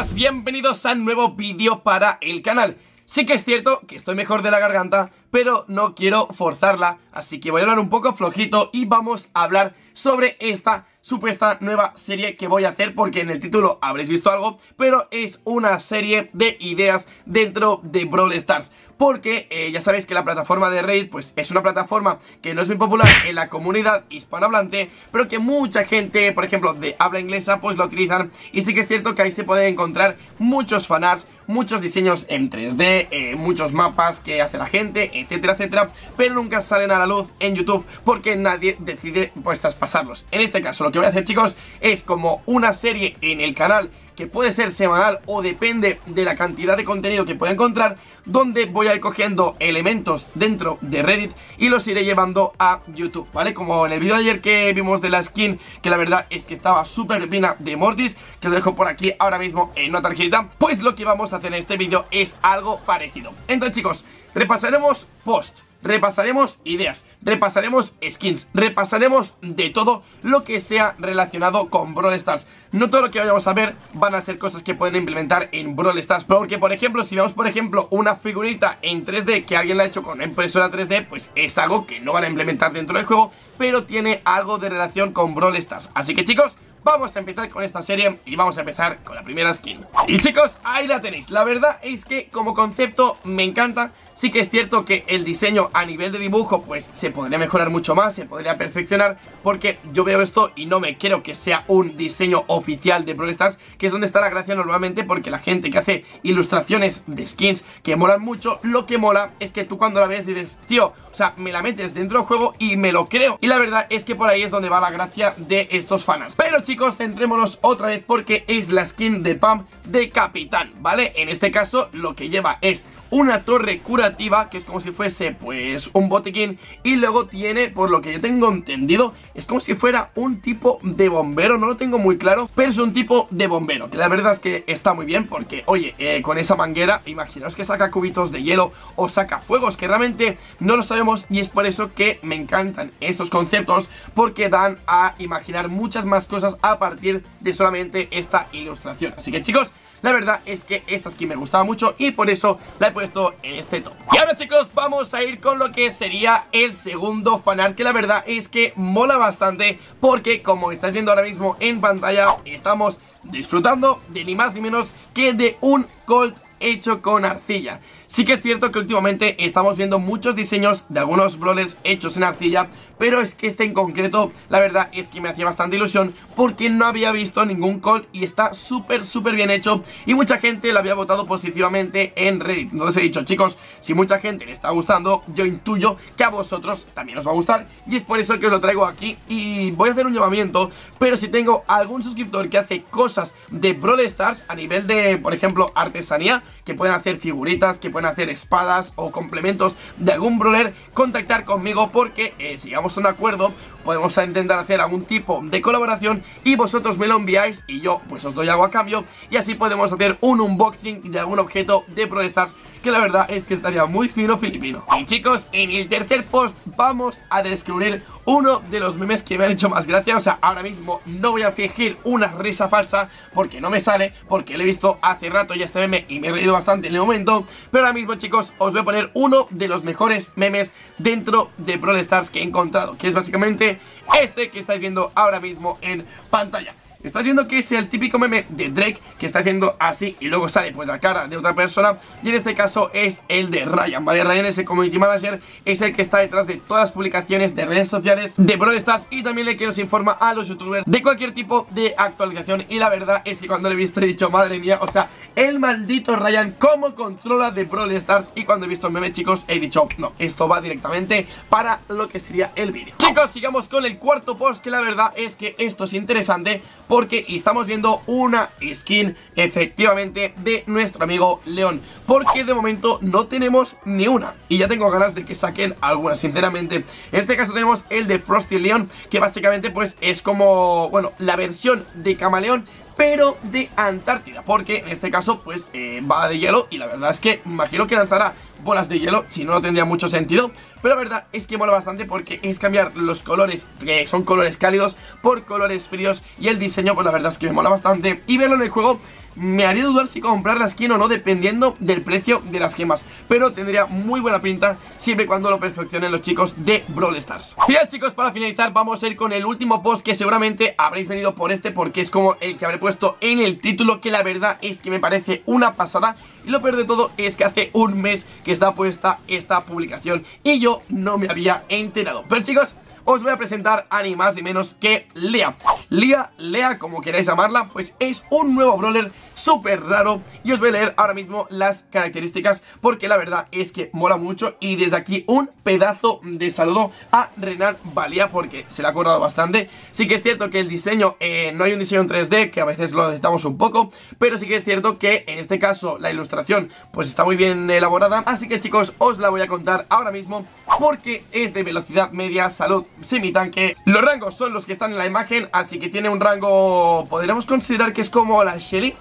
buenas, bienvenidos a un nuevo vídeo para el canal. Sí que es cierto que estoy mejor de la garganta, pero no quiero forzarla, así que voy a hablar un poco flojito y vamos a hablar sobre esta supuesta nueva serie que voy a hacer, porque en el título habréis visto algo, pero es una serie de ideas dentro de Brawl Stars. Porque ya sabéis que la plataforma de Reddit pues es una plataforma que no es muy popular en la comunidad hispanohablante, pero que mucha gente, por ejemplo, de habla inglesa, pues la utilizan. Y sí que es cierto que ahí se pueden encontrar muchos fanarts, muchos diseños en 3D, muchos mapas que hace la gente, etcétera, etcétera, pero nunca salen a la luz en YouTube porque nadie decide pues traspasarlos. En este caso lo que voy a hacer, chicos, es como una serie en el canal que puede ser semanal o depende de la cantidad de contenido que pueda encontrar, donde voy a ir cogiendo elementos dentro de Reddit y los iré llevando a YouTube, ¿vale? Como en el vídeo de ayer que vimos de la skin, que la verdad es que estaba súper pepina, de Mortis, que os dejo por aquí ahora mismo en una tarjetita. Pues lo que vamos a hacer en este vídeo es algo parecido. Entonces, chicos, repasaremos post, repasaremos ideas, repasaremos skins, repasaremos de todo lo que sea relacionado con Brawl Stars. No todo lo que vayamos a ver van a ser cosas que pueden implementar en Brawl Stars, porque por ejemplo, si vemos por ejemplo una figurita en 3D que alguien la ha hecho con una impresora 3D, pues es algo que no van a implementar dentro del juego, pero tiene algo de relación con Brawl Stars. Así que, chicos, vamos a empezar con esta serie y vamos a empezar con la primera skin. Y, chicos, ahí la tenéis. La verdad es que como concepto me encanta. Sí que es cierto que el diseño a nivel de dibujo pues se podría mejorar mucho más, se podría perfeccionar, porque yo veo esto y no me creo que sea un diseño oficial de Brawl Stars, que es donde está la gracia normalmente, porque la gente que hace ilustraciones de skins que molan mucho, lo que mola es que tú cuando la ves dices, tío, o sea, me la metes dentro del juego y me lo creo. Y la verdad es que por ahí es donde va la gracia de estos fans. Pero, chicos, centrémonos otra vez porque es la skin de Pam de Capitán, ¿vale? En este caso lo que lleva es una torre curativa, que es como si fuese pues un botiquín, y luego tiene, por lo que yo tengo entendido, es como si fuera un tipo de bombero, no lo tengo muy claro, pero es un tipo de bombero, que la verdad es que está muy bien, porque oye, con esa manguera, imaginaos que saca cubitos de hielo o saca fuegos, que realmente no lo sabemos, y es por eso que me encantan estos conceptos, porque dan a imaginar muchas más cosas a partir de solamente esta ilustración. Así que, chicos, la verdad es que esta skin me gustaba mucho y por eso la he puesto en este top. Y ahora, chicos, vamos a ir con lo que sería el segundo fanart, que la verdad es que mola bastante, porque como estáis viendo ahora mismo en pantalla, estamos disfrutando de ni más ni menos que de un Colt hecho con arcilla. Sí que es cierto que últimamente estamos viendo muchos diseños de algunos brawlers hechos en arcilla, pero es que este en concreto, la verdad es que me hacía bastante ilusión, porque no había visto ningún Colt y está súper bien hecho, y mucha gente lo había votado positivamente en Reddit. Entonces he dicho, chicos, si mucha gente le está gustando, yo intuyo que a vosotros también os va a gustar, y es por eso que os lo traigo aquí. Y voy a hacer un llamamiento, pero si tengo algún suscriptor que hace cosas de Brawl Stars a nivel de, por ejemplo, artesanía, que pueden hacer figuritas, que pueden hacer espadas o complementos de algún brawler, contactar conmigo, porque si llegamos a un acuerdo podemos intentar hacer algún tipo de colaboración y vosotros me lo enviáis y yo pues os doy algo a cambio, y así podemos hacer un unboxing de algún objeto de Brawl Stars, que la verdad es que estaría muy fino filipino. Y, chicos, en el tercer post vamos a descubrir uno de los memes que me han hecho más gracia. O sea, ahora mismo no voy a fingir una risa falsa porque no me sale, porque lo he visto hace rato ya este meme y me he reído bastante en el momento. Pero ahora mismo, chicos, os voy a poner uno de los mejores memes dentro de Brawl Stars que he encontrado, que es básicamente este que estáis viendo ahora mismo en pantalla. Estáis viendo que es el típico meme de Drake, que está haciendo así y luego sale pues la cara de otra persona, y en este caso es el de Ryan, ¿vale? Ryan es el community manager, es el que está detrás de todas las publicaciones de redes sociales de Brawl Stars, y también le quiero informa a los youtubers de cualquier tipo de actualización. Y la verdad es que cuando lo he visto he dicho, madre mía, o sea, el maldito Ryan cómo controla de Brawl Stars. Y cuando he visto el meme, chicos, he dicho, no, esto va directamente para lo que sería el vídeo. Chicos, sigamos con el cuarto post, que la verdad es que esto es interesante, porque estamos viendo una skin efectivamente de nuestro amigo León, porque de momento no tenemos ni una, y ya tengo ganas de que saquen algunas, sinceramente. En este caso tenemos el de Frosty León, que básicamente pues es como, bueno, la versión de Camaleón pero de Antártida, porque en este caso pues va de hielo, y la verdad es que imagino que lanzará bolas de hielo, si no, no tendría mucho sentido. Pero la verdad es que mola bastante porque es cambiar los colores, que son colores cálidos, por colores fríos, y el diseño pues la verdad es que me mola bastante, y verlo en el juego me haría dudar si comprar la skin o no, dependiendo del precio de las gemas, pero tendría muy buena pinta siempre y cuando lo perfeccionen los chicos de Brawl Stars. Y ya, chicos, para finalizar vamos a ir con el último post, que seguramente habréis venido por este porque es como el que habré puesto en el título, que la verdad es que me parece una pasada. Y lo peor de todo es que hace un mes que está puesta esta publicación y yo no me había enterado. Pero chicos, os voy a presentar a ni más ni menos que Lea. Lea, como queráis llamarla, pues es un nuevo brawler súper raro. Y os voy a leer ahora mismo las características porque la verdad es que mola mucho. Y desde aquí un pedazo de saludo a Renan Valía porque se le ha acordado bastante. Sí que es cierto que el diseño, no hay un diseño en 3D, que a veces lo necesitamos un poco, pero sí que es cierto que en este caso la ilustración pues está muy bien elaborada. Así que chicos, os la voy a contar ahora mismo porque es de velocidad media, salud semitanque. Los rangos son los que están en la imagen, así que tiene un rango, podríamos considerar que es como la Shelly.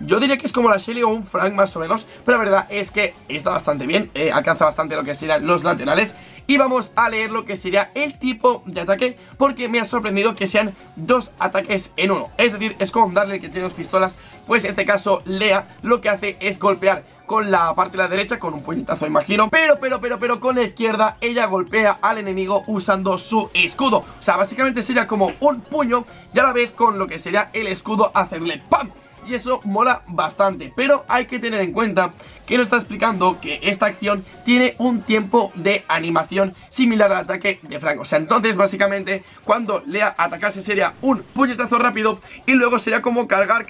Yo diría que es como la Shelly o un Frank más o menos, pero la verdad es que está bastante bien, alcanza bastante lo que serían los laterales. Y vamos a leer lo que sería el tipo de ataque, porque me ha sorprendido que sean dos ataques en uno. Es decir, es como darle que tiene dos pistolas, pues en este caso Lea lo que hace es golpear con la parte de la derecha, con un puñetazo imagino, pero con la izquierda ella golpea al enemigo usando su escudo. O sea, básicamente sería como un puño y a la vez con lo que sería el escudo hacerle ¡pam! Y eso mola bastante, pero hay que tener en cuenta que nos está explicando que esta acción tiene un tiempo de animación similar al ataque de Frank. O sea, entonces básicamente cuando Lea atacase sería un puñetazo rápido y luego sería como cargar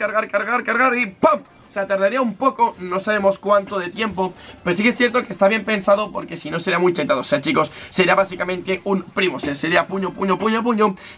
y ¡pam! O sea, tardaría un poco, no sabemos cuánto de tiempo, pero sí que es cierto que está bien pensado porque si no sería muy chetado. O sea, chicos, sería básicamente un primo, o sea, sería puño.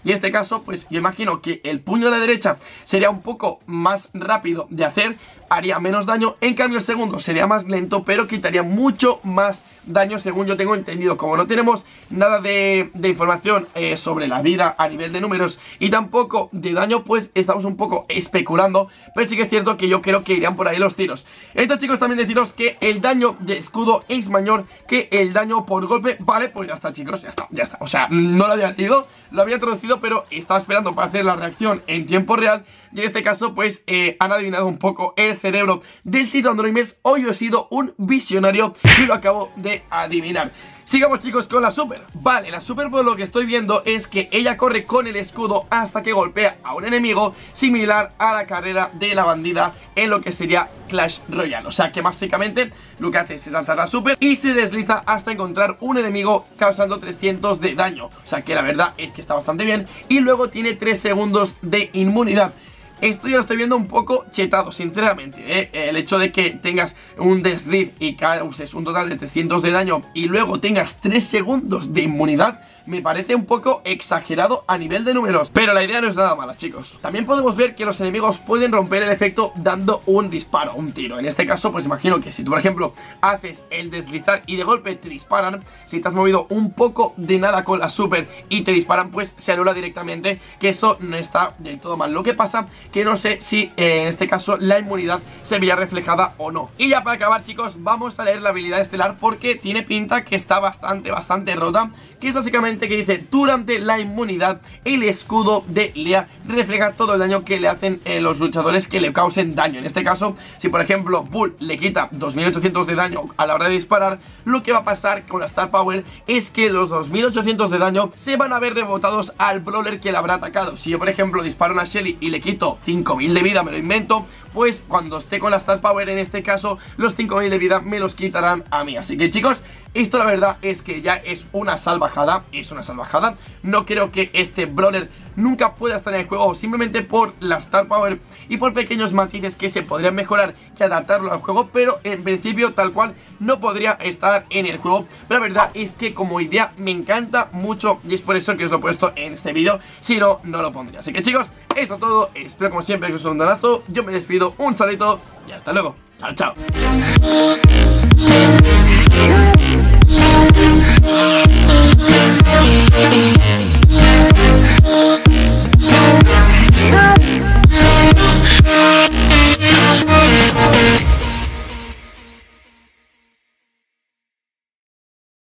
Y en este caso, pues yo imagino que el puño de la derecha sería un poco más rápido de hacer, haría menos daño. En cambio el segundo sería más lento, pero quitaría mucho más daño según yo tengo entendido. Como no tenemos nada de información sobre la vida a nivel de números y tampoco de daño, pues estamos un poco especulando, pero sí que es cierto que yo creo que irían por ahí los tiros. Entonces chicos, también deciros que el daño de escudo es mayor que el daño por golpe. Vale, pues ya está chicos, ya está. O sea, no lo había leído, lo había traducido, pero estaba esperando para hacer la reacción en tiempo real. Y en este caso pues han adivinado un poco el cerebro del Tito Androides. Hoy he sido un visionario y lo acabo de adivinar. Sigamos chicos con la super. Vale, la super por lo que estoy viendo es que ella corre con el escudo hasta que golpea a un enemigo, similar a la carrera de la bandida en lo que sería Clash Royale. O sea que básicamente lo que hace es lanzar la super y se desliza hasta encontrar un enemigo causando 300 de daño. O sea que la verdad es que está bastante bien. Y luego tiene 3 segundos de inmunidad. Esto ya lo estoy viendo un poco chetado, sinceramente, el hecho de que tengas un desliz y causes un total de 300 de daño y luego tengas 3 segundos de inmunidad, me parece un poco exagerado a nivel de números. Pero la idea no es nada mala, chicos. También podemos ver que los enemigos pueden romper el efecto dando un disparo, un tiro. En este caso, pues imagino que si tú, por ejemplo, haces el deslizar y de golpe te disparan, si te has movido un poco de nada con la super y te disparan, pues se anula directamente, que eso no está del todo mal. Lo que pasa que no sé si en este caso la inmunidad se vería reflejada o no. Y ya para acabar, chicos, vamos a leer la habilidad estelar porque tiene pinta que está bastante rota, que es básicamente que dice: durante la inmunidad el escudo de Lea refleja todo el daño que le hacen los luchadores que le causen daño. En este caso, si por ejemplo Bull le quita 2800 de daño a la hora de disparar, lo que va a pasar con la Star Power es que los 2800 de daño se van a ver rebotados al brawler que le habrá atacado. Si yo por ejemplo disparo a una Shelly y le quito 5000 de vida, me lo invento, pues cuando esté con la Star Power, en este caso, los 5000 de vida me los quitarán a mí. Así que chicos, esto la verdad es que ya es una salvajada. No creo que este brawler nunca pueda estar en el juego, simplemente por la Star Power y por pequeños matices que se podrían mejorar, que adaptarlo al juego, pero en principio tal cual no podría estar en el juego. Pero la verdad es que como idea me encanta mucho y es por eso que os lo he puesto en este vídeo. Si no, no lo pondría. Así que chicos, esto es todo. Espero como siempre que os guste un donazo. Yo me despido, un saludito y hasta luego. Chao, chao.